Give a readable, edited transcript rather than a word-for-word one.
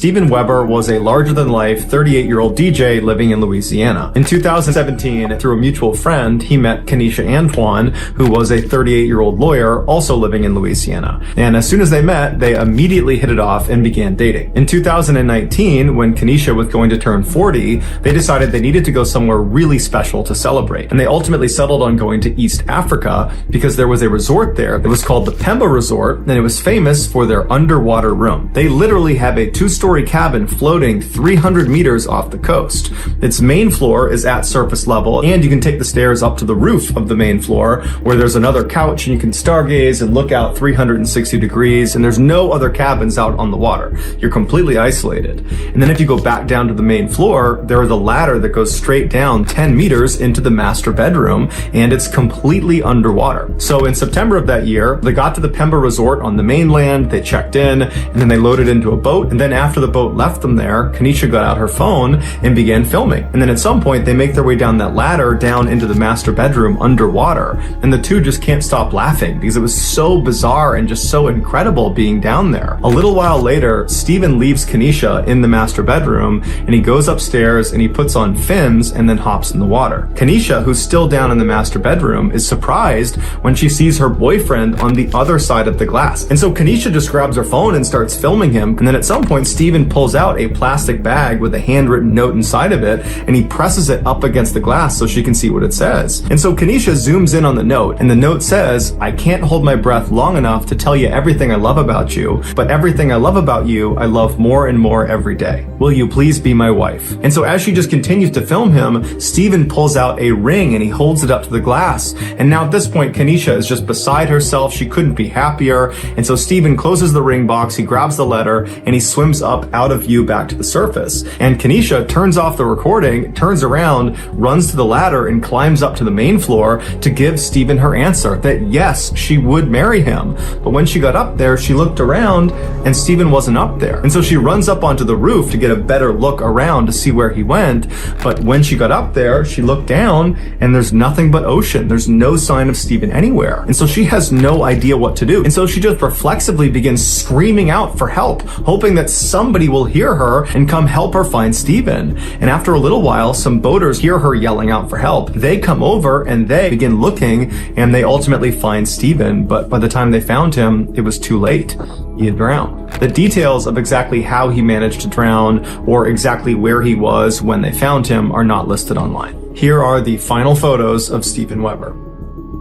Steven Weber was a larger-than-life 38-year-old DJ living in Louisiana. In 2017, through a mutual friend, he met Kenesha Antoine, who was a 38-year-old lawyer also living in Louisiana. And as soon as they met, they immediately hit it off and began dating. In 2019, when Kenesha was going to turn 40, they decided they needed to go somewhere really special to celebrate. And they ultimately settled on going to East Africa because there was a resort there that was called the Pemba Resort, and it was famous for their underwater room. They literally have a 2-story cabin floating 300 meters off the coast. Its main floor is at surface level, and you can take the stairs up to the roof of the main floor, where there's another couch and you can stargaze and look out 360 degrees, and there's no other cabins out on the water. You're completely isolated. And then if you go back down to the main floor, there is a ladder that goes straight down 10 meters into the master bedroom, and it's completely underwater. So in September of that year, they got to the Pemba Resort on the mainland, they checked in, and then they loaded into a boat, and then after the boat left them there, Kenesha got out her phone and began filming. And then at some point, they make their way down that ladder down into the master bedroom underwater, and the two just can't stop laughing because it was so bizarre and just so incredible being down there. A little while later, Steven leaves Kenesha in the master bedroom, and he goes upstairs and he puts on fins and then hops in the water. Kenesha, who's still down in the master bedroom, is surprised when she sees her boyfriend on the other side of the glass. And so Kenesha just grabs her phone and starts filming him, and then at some point Steven pulls out a plastic bag with a handwritten note inside of it, and he presses it up against the glass so she can see what it says. And so Kenesha zooms in on the note, and the note says, "I can't hold my breath long enough to tell you everything I love about you, but everything I love about you, I love more and more every day. Will you please be my wife?" And so as she just continues to film him, Steven pulls out a ring and he holds it up to the glass. And now at this point, Kenesha is just beside herself. She couldn't be happier. And so Steven closes the ring box, he grabs the letter, and he swims up out of view back to the surface. And Kenesha turns off the recording, turns around, runs to the ladder, and climbs up to the main floor to give Steven her answer that yes, she would marry him. But when she got up there, she looked around and Steven wasn't up there. And so she runs up onto the roof to get a better look around to see where he went. But when she got up there, she looked down and there's nothing but ocean. There's no sign of Steven anywhere. And so she has no idea what to do. And so she just reflexively begins screaming out for help, hoping that somebody will hear her and come help her find Steven. And after a little while, some boaters hear her yelling out for help. They come over and they begin looking, and they ultimately find Steven. But by the time they found him, it was too late. He had drowned. The details of exactly how he managed to drown or exactly where he was when they found him are not listed online. Here are the final photos of Steven Weber.